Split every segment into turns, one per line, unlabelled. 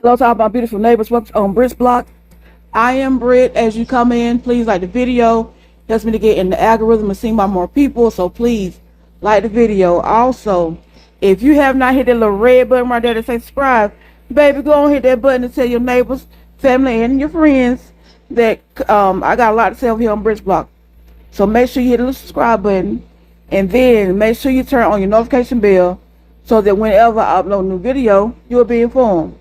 Hello to all my beautiful neighbors. Welcome on Brit's Block. I am Brit. As you come in, please like the video. Helps me to get in the algorithm and seen by more people. So please like the video. Also, if you have not hit that little red button right there that says subscribe, baby, go on hit that button and tell your neighbors, family, and your friends that I got a lot to say over here on Brit's Block. So make sure you hit the little subscribe button, and then make sure you turn on your notification bell so that whenever I upload a new video, you will be informed.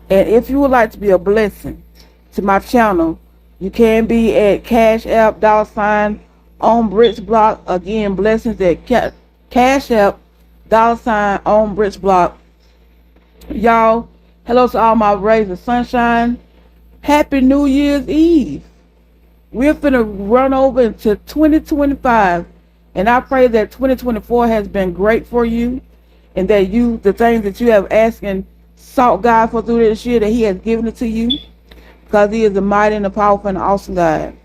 And if you would like to be a blessing to my channel, you can be at Cash App $ on Brit's Block. Again, blessings at Cash App $ on Brit's Block. Y'all, hello to all my rays of sunshine. Happy New Year's Eve. We're finna run over into 2025, and I pray that 2024 has been great for you, and that the things that you have asked and sought God for through this year, that He has given it to you, because He is a mighty and a powerful and awesome God.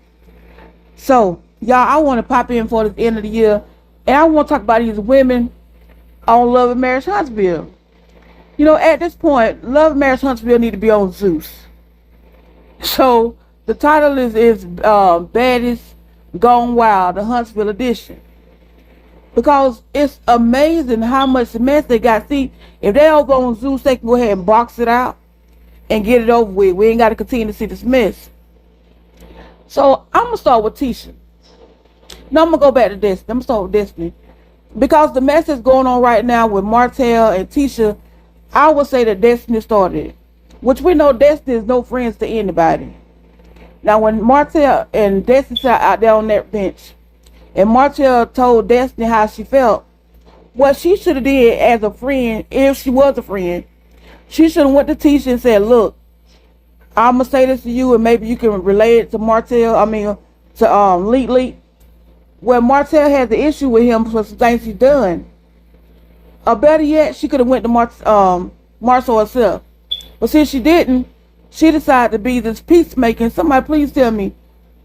So, y'all, I want to pop in for the end of the year, and I want to talk about these women on Love and Marriage Huntsville. You know, at this point, Love and Marriage Huntsville need to be on Zeus. So, the title is Baddies Gone Wild, the Huntsville edition. Because it's amazing how much mess they got. See, if they over on Zeus, they can go ahead and box it out and get it over with. We ain't got to continue to see this mess. So I'm going to start with Tisha. No, I'm going to go back to Destiny. I'm going to start with Destiny. Because the mess that's going on right now with Martell and Tisha, I would say that Destiny started it. Which we know Destiny is no friends to anybody. Now, when Martell and Destiny sat out there on that bench, and Martell told Destiny how she felt, what she should have did as a friend, if she was a friend, she should have went to Tisha and said, look, I'm going to say this to you, and maybe you can relay it to Leak. Where Martell had the issue with him for some things he's done. Or better yet, she could have went to Marcel herself. But since she didn't, she decided to be this peacemaker. And somebody please tell me,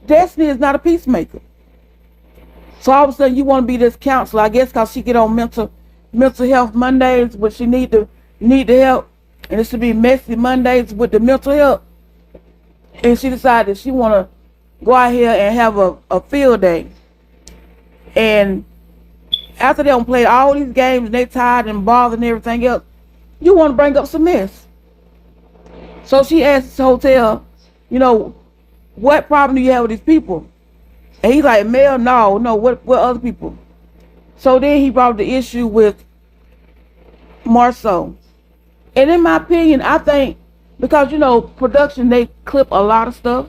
Destiny is not a peacemaker. So all of a sudden you want to be this counselor, I guess, because she get on mental health Mondays, but she need the help, and it should be messy Mondays with the mental help. And she decided she want to go out here and have a field day. And after they don't play all these games and they tired and bothered and everything else, you want to bring up some mess. So she asked the hotel, you know, what problem do you have with these people? And he's like, Mel, no, what other people? So then he brought the issue with Marceau. And in my opinion, I think, because, you know, production, they clip a lot of stuff.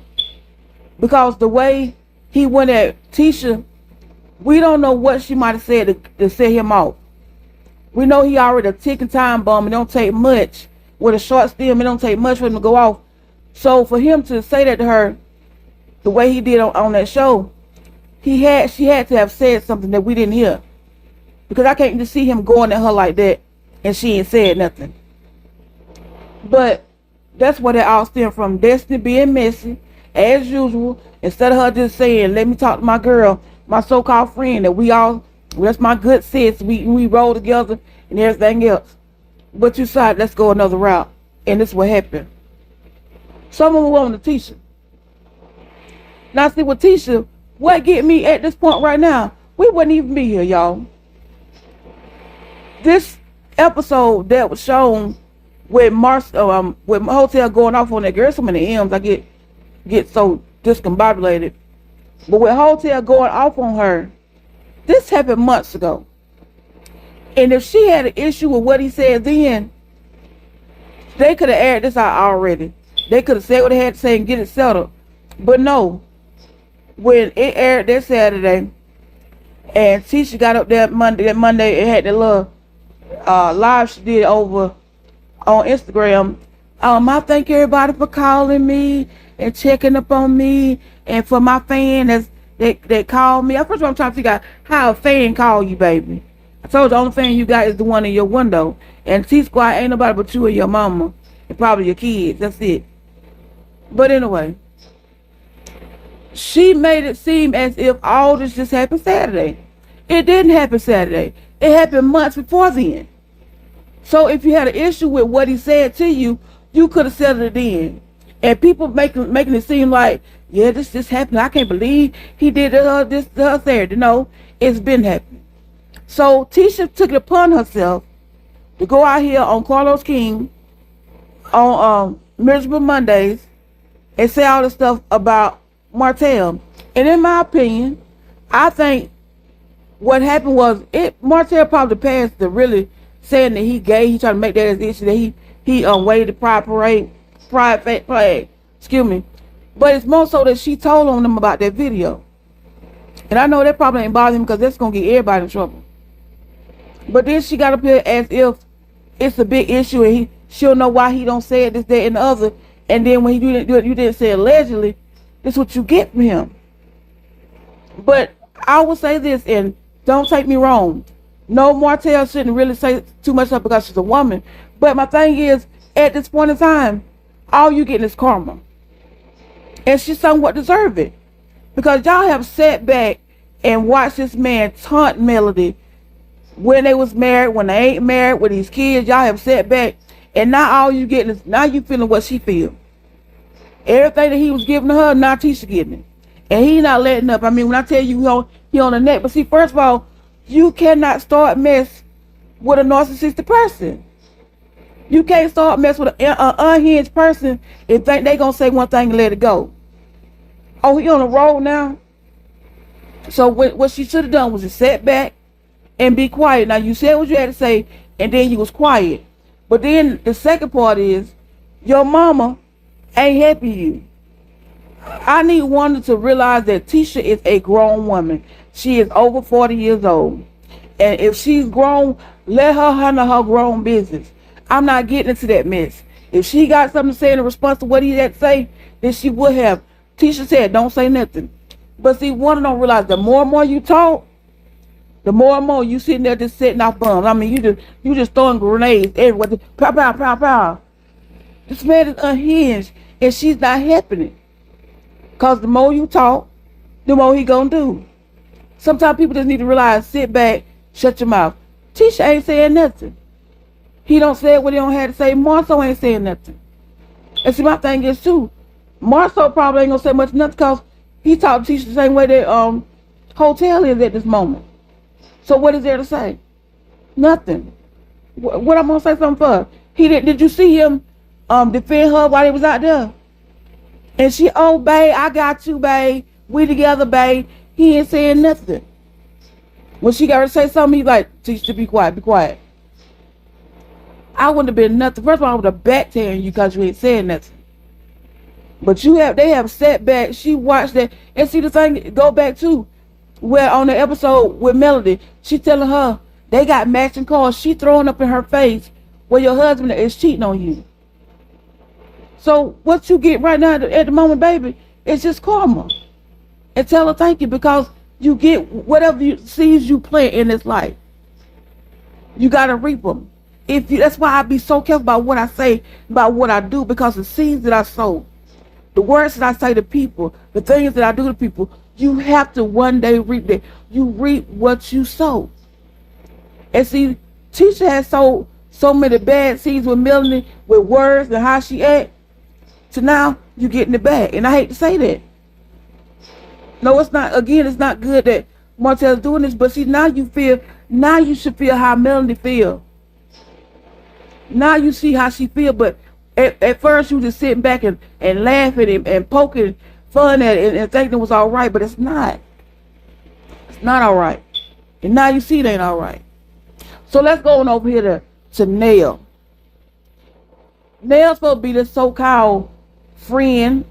Because the way he went at Tisha, we don't know what she might have said to set him off. We know he already a ticking time bomb. It don't take much. With a short stem, it don't take much for him to go off. So for him to say that to her, the way he did on that show, she had to have said something that we didn't hear. Because I can't just see him going at her like that and she ain't said nothing. But that's where that all stemmed from. Destiny being messy, as usual. Instead of her just saying, let me talk to my girl, my so-called friend, that's my good sis, we roll together and everything else. But you decided, let's go another route. And this is what happened. So I'm going to move on to Tisha. Now see with Tisha, what get me at this point right now, we wouldn't even be here, y'all. This episode that was shown with Hotel going off on that girl, so many M's, I get so discombobulated. But with Hotel going off on her, this happened months ago. And if she had an issue with what he said then, they could have aired this out already. They could have said what they had to say and get it settled. But no. When it aired that Saturday, and Tisha got up there Monday, it had the little live she did over on Instagram. I thank everybody for calling me and checking up on me, and for my fan that called me. First of all, I'm trying to figure out how a fan call you, baby. I told you the only fan you got is the one in your window, and T-Squad ain't nobody but you and your mama, and probably your kids. That's it. But anyway. She made it seem as if all this just happened Saturday. It didn't happen Saturday. It happened months before then. So if you had an issue with what he said to you, You could have settled it in. And people making it seem like, yeah, this happened. I can't believe he did this to her there. No, it's been happening. So Tisha took it upon herself to go out here on Carlos King on Miserable Mondays and say all this stuff about Martell. And in my opinion, I think what happened was Martell probably passed the really saying that he gay. He tried to make that as the issue that he waved the pride flag. Excuse me. But it's more so that she told on them about that video. And I know that probably ain't bothering him because that's going to get everybody in trouble. But then she got up here as if it's a big issue and she'll know why he don't say it, this, that, and the other. And then when you didn't say allegedly, this is what you get from him. But I will say this, and don't take me wrong. No, Martell shouldn't really say too much up because she's a woman. But my thing is, at this point in time, all you getting is karma. And she somewhat deserve it. Because y'all have sat back and watched this man taunt Melody when they was married, when they ain't married, with these kids. Y'all have sat back, and now all you getting is, now you feeling what she feel. Everything that he was giving to her, now Tisha getting it. And he not letting up. I mean, when I tell you he on the neck. But see, first of all, you cannot start mess with a narcissistic person. You can't start mess with an unhinged person and think they gonna say one thing and let it go. Oh, he on the road now? So what she should have done was to sit back and be quiet. Now, you said what you had to say, and then you was quiet. But then the second part is, your mama ain't helping you. I need Wanda to realize that Tisha is a grown woman. She is over 40 years old. And if she's grown, let her handle her grown business. I'm not getting into that mess. If she got something to say in response to what he had to say, then she would have. Tisha said, don't say nothing. But see, Wanda don't realize the more and more you talk, the more and more you sitting there just setting off bombs. I mean, you just throwing grenades everywhere. Pow, pow, pow, pow. This man is unhinged, and she's not helping it. Because the more you talk, the more he gonna do. Sometimes people just need to realize, sit back, shut your mouth. Tisha ain't saying nothing. He don't say what he don't have to say. Marceau ain't saying nothing. And see, my thing is too, Marceau probably ain't gonna say much nothing because he talked to Tisha the same way that Hotel is at this moment. So what is there to say? Nothing. What I'm gonna say something for? Did you see him defend her while he was out there? And she, oh, babe, I got you, babe. We together, babe. He ain't saying nothing. When she got to say something, he's like, Tisha, be quiet, be quiet. I wouldn't have been nothing. First of all, I would have back tearing you because you ain't saying nothing. But they have sat back. She watched that. And see the thing, go back to where on the episode with Melody, she telling her they got matching cars. She throwing up in her face where your husband is cheating on you. So what you get right now at the moment, baby, it's just karma. And tell her thank you because you get whatever seeds you plant in this life. You got to reap them. That's why I be so careful about what I say, about what I do, because the seeds that I sow, the words that I say to people, the things that I do to people, you have to one day reap that. You reap what you sow. And see, Tisha has sowed so many bad seeds with Melanie, with words and how she act. So now you getting it back. And I hate to say that. No, it's not. Again, it's not good that Martell's doing this. But see, now you should feel how Melanie feel. Now you see how she feel. But at first you just sitting back and laughing and poking fun at it and thinking it was all right. But it's not. It's not all right. And now you see it ain't all right. So let's go on over here to Nell. Nell's supposed to be this so-called friend,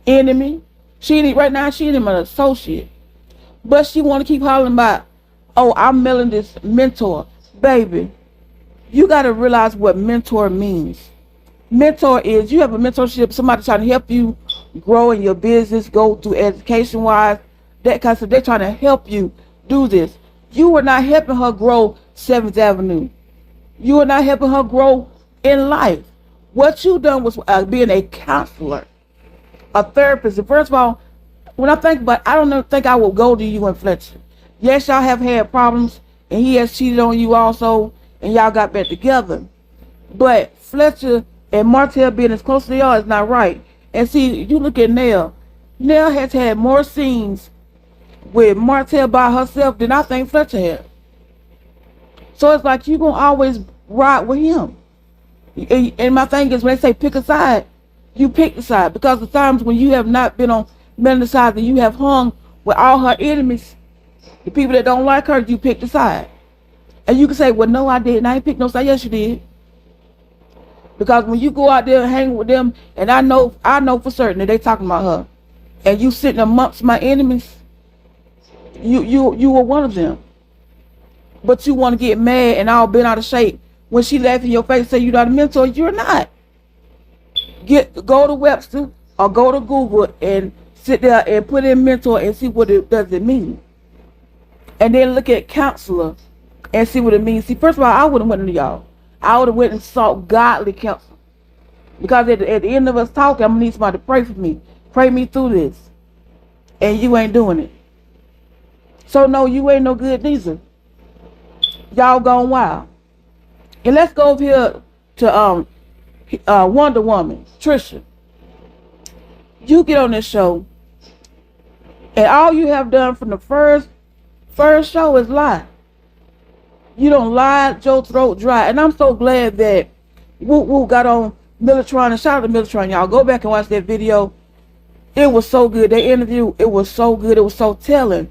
enemy. Right now she ain't even an associate. But she want to keep hollering about, oh, I'm Melody's mentor. Baby, you got to realize what mentor means. Mentor is, you have a mentorship, somebody trying to help you grow in your business, go through education-wise, that kind of stuff. They're trying to help you do this. You are not helping her grow 7th Avenue. You are not helping her grow in life. What you done was being a counselor, a therapist. And first of all, when I think about it, I don't think I will go to you and Fletcher. Yes, y'all have had problems, and he has cheated on you also, and y'all got back together. But Fletcher And Martell being as close to they are is not right. And see, you look at Nell. Nell has had more scenes with Martell by herself than I think Fletcher had. So it's like you gonna always ride with him. And my thing is, when they say pick a side, you pick the side, because the times when you have not been on Melissa's side and you have hung with all her enemies, the people that don't like her, you pick the side. And you can say, well, no, I didn't. I ain't pick no side. Yes, you did. Because when you go out there and hang with them, and I know for certain that they talking about her, and you sitting amongst my enemies, you were one of them. But you want to get mad and all bent out of shape when she laugh in your face and say you're not a mentor. You're not. Go to Webster or go to Google and sit there and put in mentor and see what it does it mean. And then look at counselor and see what it means. See, first of all, I wouldn't went to y'all. I would have went and sought godly counsel. Because at the end of us talking, I'm going to need somebody to pray for me. Pray me through this. And you ain't doing it. So no, you ain't no good neither. Y'all gone wild. And let's go over here to Wonder Woman, Tisha. You get on this show, and all you have done from the first show is lie. You don't lie your throat dry. And I'm so glad that Woo got on Militron, and shout out to Militron, y'all. Go back and watch that video. It was so good. That interview, it was so good. It was so telling.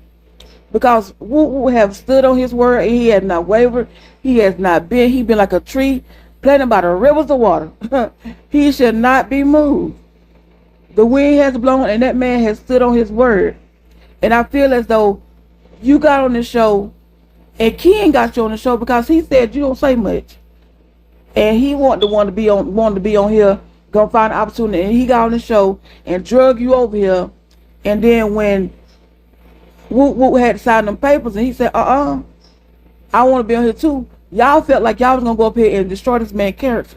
Because Woo have stood on his word, and he has not wavered. He has not been. He been like a tree planted by the rivers of water. He should not be moved. The wind has blown, and that man has stood on his word. And I feel as though you got on this show, and Ken got you on the show because he said you don't say much, and he wanted to be on here, gonna find an opportunity, and he got on the show and drug you over here. And then when Woo had to sign them papers, and he said, I want to be on here too. Y'all felt like y'all was gonna go up here and destroy this man's character.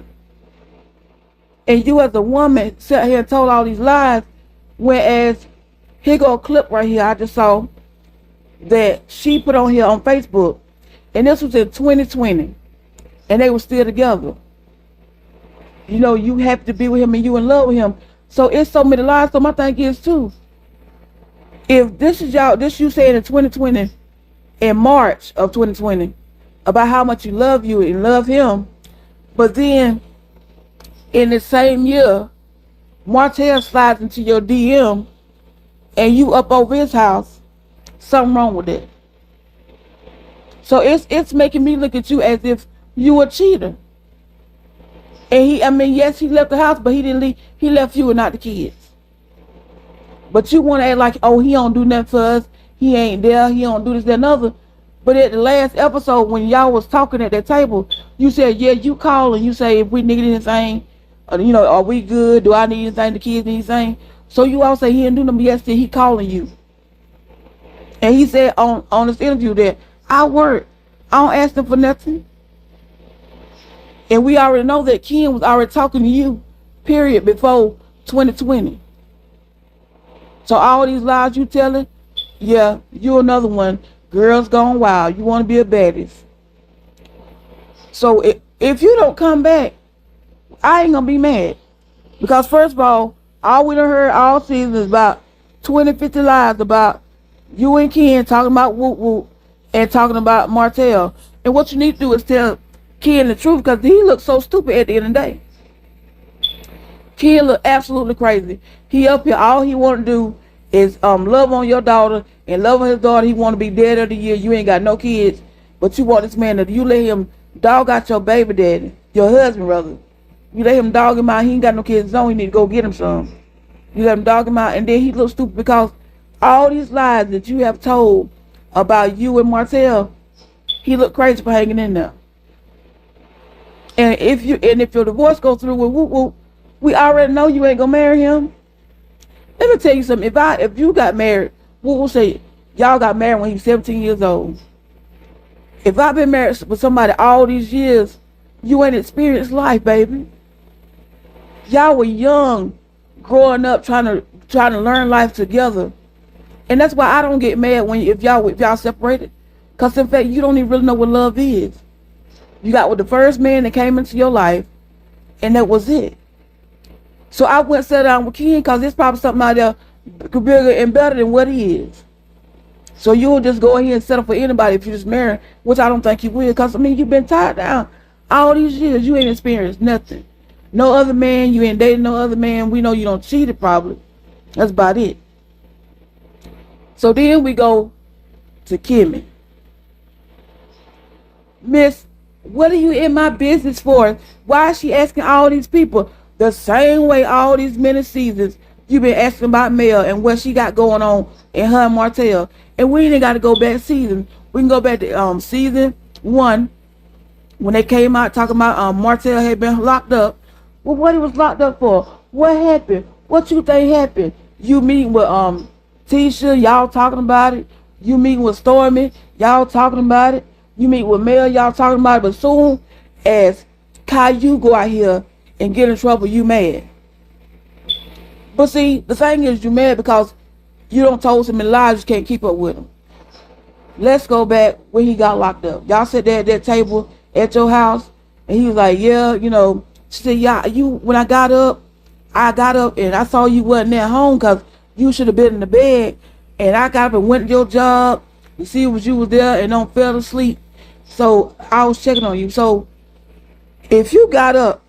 And you as a woman sat here and told all these lies, whereas here go a clip right here I just saw that she put on here on Facebook, and this was in 2020, and they were still together. You know, you happy to be with him and you in love with him. So it's so many lies. So my thing is too, if this you saying in 2020, in March of 2020, about how much you love and love him, but then in the same year, Martell slides into your DM and you up over his house, something wrong with that. So it's making me look at you as if you a cheater. And yes, he left the house, but he didn't leave. He left you and not the kids. But you want to act like, oh, he don't do nothing for us. He ain't there. He don't do this, that, and other. But at the last episode, when y'all was talking at that table, you said, yeah, you call and you say if we need anything, are we good? Do I need anything? The kids need anything? So you all say he didn't do nothing. Yesterday he calling you. And he said on this interview that I work. I don't ask them for nothing. And we already know that Ken was already talking to you, period, before 2020. So all these lies you telling, yeah, you another one. Girls gone wild. You want to be a Baddies. So if you don't come back, I ain't going to be mad. Because first of all we done heard all season is about 20, 50 lies about you and Ken talking about Woo and talking about Martell. And what you need to do is tell Ken the truth, because he looks so stupid at the end of the day. Ken look absolutely crazy. He up here, all he want to do is love on your daughter and love on his daughter. He want to be dead of the year. You ain't got no kids, but you want this man you let him dog out your baby daddy, your husband rather. You let him dog him out. He ain't got no kids of his own. You need to go get him some. You let him dog him out, and then he looks stupid because all these lies that you have told about you and Martell, he look crazy for hanging in there. And if your divorce goes through with Woo, we already know you ain't gonna marry him. Let me tell you something. If you got married, Woo will say y'all got married when he was 17 years old. If I've been married with somebody all these years, you ain't experienced life, baby. Y'all were young, growing up, trying to learn life together. And that's why I don't get mad if y'all separated. Because in fact, you don't even really know what love is. You got with the first man that came into your life, And that was it. So I went and sat down with Ken because there's probably something out there bigger and better than what he is. So you'll just go ahead and settle for anybody if you just marry, which I don't think you will, because I mean you've been tied down all these years. You ain't experienced nothing. No other man, you ain't dating no other man. We know you don't cheated probably. That's about it. So then we go to Kimmy. Miss, what are you in my business for? Why is she asking all these people the same way all these many seasons you've been asking about Mel and what she got going on in her and Martell? And we ain't got to go back season. We can go back to season 1 when they came out talking about Martell had been locked up. Well, what he was locked up for? What happened? What you think happened? You meeting with Tisha, y'all talking about it. You meeting with Stormy, y'all talking about it. You meet with Mel, y'all talking about it. But soon as Caillou go out here and get in trouble, you mad. But see, the thing is, you mad because you don't told so many lies, you can't keep up with him. Let's go back when he got locked up. Y'all sat there at that table at your house, and he was like, yeah, you know, she said, yeah, when I got up and I saw you wasn't at home because you should have been in the bed. And I got up and went to your job to see if you was there and don't fell asleep. So I was checking on you. So if you got up,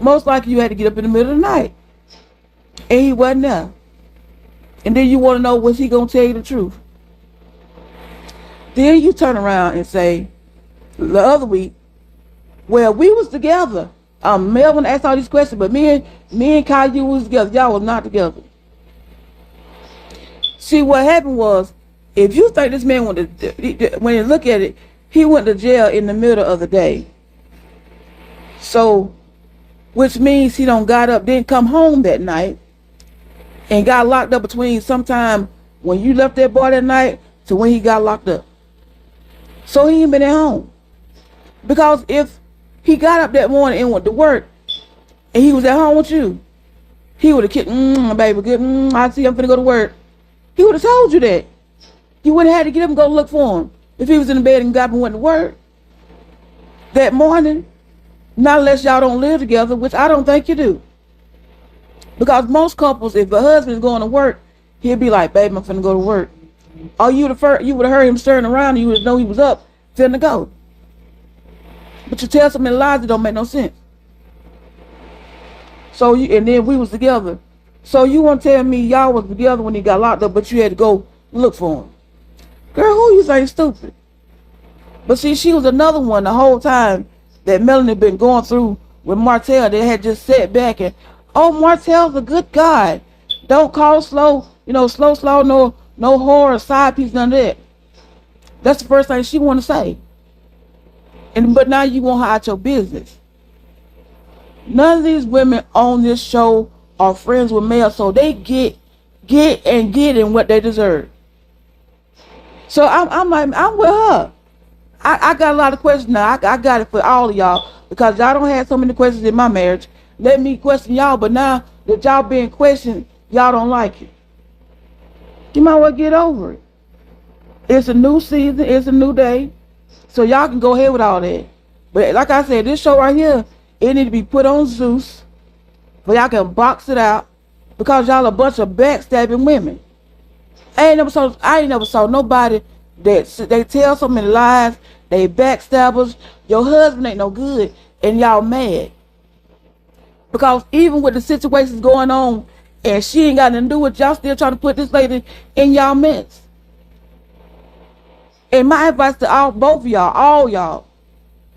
most likely you had to get up in the middle of the night. And he wasn't there. And then you want to know, was he going to tell you the truth? Then you turn around and say, the other week, well, we was together. Melvin asked all these questions, but me and Caillou was together. Y'all was not together. See, what happened was, if you think this man went to, when you look at it, he went to jail in the middle of the day. So, which means he got up, didn't come home that night, and got locked up between sometime when you left that boy that night to when he got locked up. So he ain't been at home. Because if he got up that morning and went to work, and he was at home with you, he would have kicked, baby, good, I see I'm finna go to work. He would have told you that. You wouldn't have had to get up and go look for him if he was in the bed and got up and went to work that morning. Not unless y'all don't live together, which I don't think you do. Because most couples, if a husband's going to work, he'll be like, babe, I'm finna go to work. Or you would have heard him stirring around and you would know he was up, finna go. But you tell so many lies that don't make no sense. So and then we was together. So you want to tell me y'all was together when he got locked up, but you had to go look for him. Girl, who you think stupid? But see, she was another one the whole time that Melanie been going through with Martell. They had just sat back and, oh, Martell's a good guy. Don't call slow, no horror, side piece, none of that. That's the first thing she want to say. But now you want her out your business. None of these women on this show are friends with Mel, so they get in what they deserve. So I'm with her. I got a lot of questions now. I got it for all of y'all because y'all don't have so many questions in my marriage. Let me question y'all, but now that y'all being questioned, y'all don't like it. You might well get over it. It's a new season. It's a new day. So y'all can go ahead with all that. But like I said, this show right here, it need to be put on Zeus. But y'all can box it out. Because y'all a bunch of backstabbing women. I ain't never saw nobody that they tell so many lies. They backstabbers. Your husband ain't no good. And y'all mad. Because even with the situations going on, and she ain't got nothing to do with y'all still trying to put this lady in y'all mess. And my advice to both of y'all, all y'all,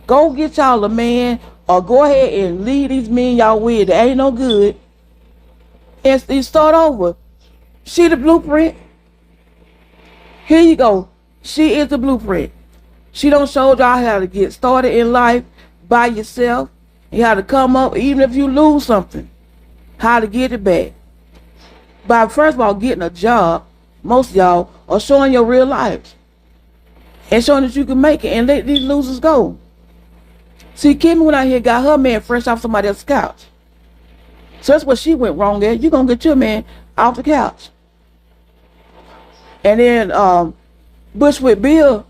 go get y'all a man or go ahead and leave these men y'all with that ain't no good and start over. She the blueprint. Here you go. She is the blueprint. She don't show y'all how to get started in life by yourself. You how to come up, even if you lose something, how to get it back. By first of all getting a job, most of y'all are showing your real lives. And showing that you can make it and let these losers go. See, Kimmy went out here and got her man fresh off somebody else's couch. So that's what she went wrong at. You're going to get your man off the couch. And then Bush with Bill,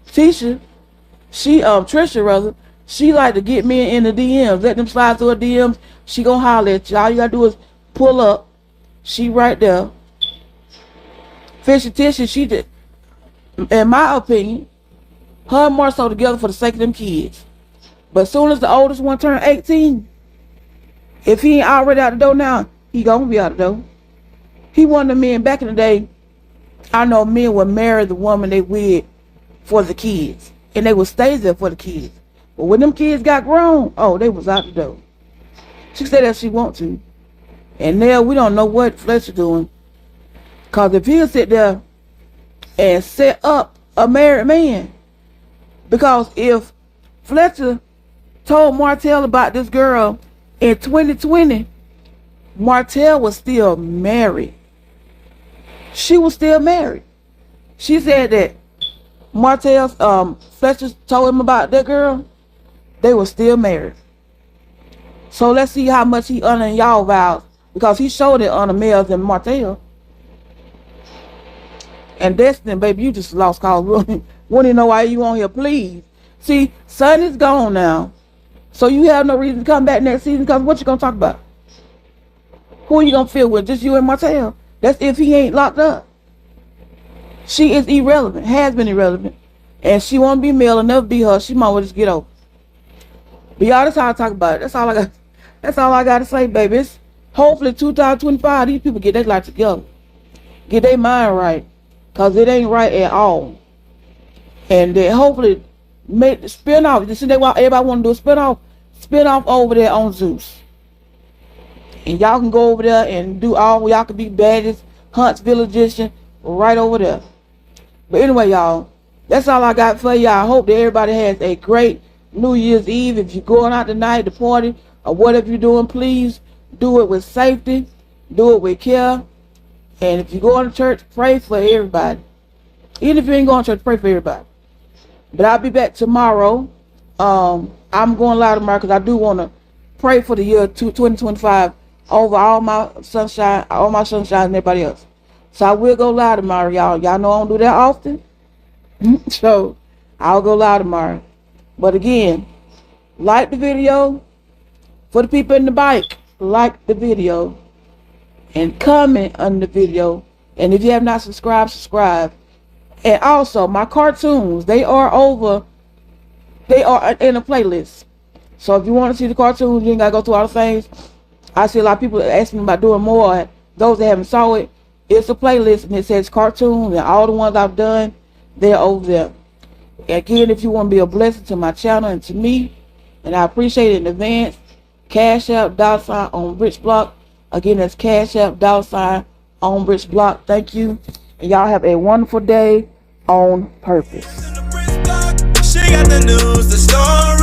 Tisha, Trisha rather, She like to get me in the DMs, let them slide through her DMs. She gonna holler at you. All you gotta do is pull up. She right there. Fishy Tisha, she did, in my opinion, her and Marcel together for the sake of them kids. But as soon as the oldest one turned 18, if he ain't already out the door now, he gonna be out the door. He one of the men back in the day. I know men would marry the woman they with for the kids, and they would stay there for the kids. But when them kids got grown, oh, they was out the door. She said that she want to. And now we don't know what Fletcher doing. Because if he'll sit there and set up a married man. Because if Fletcher told Martell about this girl in 2020, Martell was still married. She was still married. She said that Martell's Fletcher told him about that girl. They were still married. So let's see how much he honoring y'all vows, because he showed it honor Mels than Martell. And Destiny, baby, you just lost cause. Wouldn't even know why you on here, please. See, Son is gone now, so you have no reason to come back next season, because what you gonna talk about? Who are you gonna feel with? Just you and Martell. That's if he ain't locked up. She is irrelevant, has been irrelevant, and she won't be Mel and never be her. She might well just get over. But y'all, that's how I talk about it. That's all I got. That's all I got to say, baby. It's hopefully 2025, these people get their life together, get their mind right, cause it ain't right at all. And then hopefully make the spin off. You see, that's why everybody want to do a spin off over there on Zeus. And y'all can go over there and do all. Y'all can be Baddies, Huntsville edition, right over there. But anyway, y'all, that's all I got for y'all. I hope that everybody has a great New Year's Eve. If you're going out tonight to party or whatever you're doing, please do it with safety, do it with care. And if you go to church, pray for everybody. Even if you ain't going to church, pray for everybody. But I'll be back tomorrow. I'm going live tomorrow because I do want to pray for the year 2025 over all my sunshine and everybody else. So I will go live tomorrow, y'all. Y'all know I don't do that often. So I'll go live tomorrow. But again, like the video. For the people in the bike, like the video. And comment on the video. And if you have not subscribed, subscribe. And also, my cartoons, they are in a playlist. So if you want to see the cartoons, you ain't got to go through all the things. I see a lot of people asking me about doing more. Those that haven't saw it, it's a playlist and it says cartoons, and all the ones I've done, they're over there. Again, if you want to be a blessing to my channel and to me, and I appreciate it in advance, Cash App $ on Rich Block. Again, that's Cash App $ on Rich Block. Thank you. And y'all have a wonderful day on purpose.
She got the news, the story.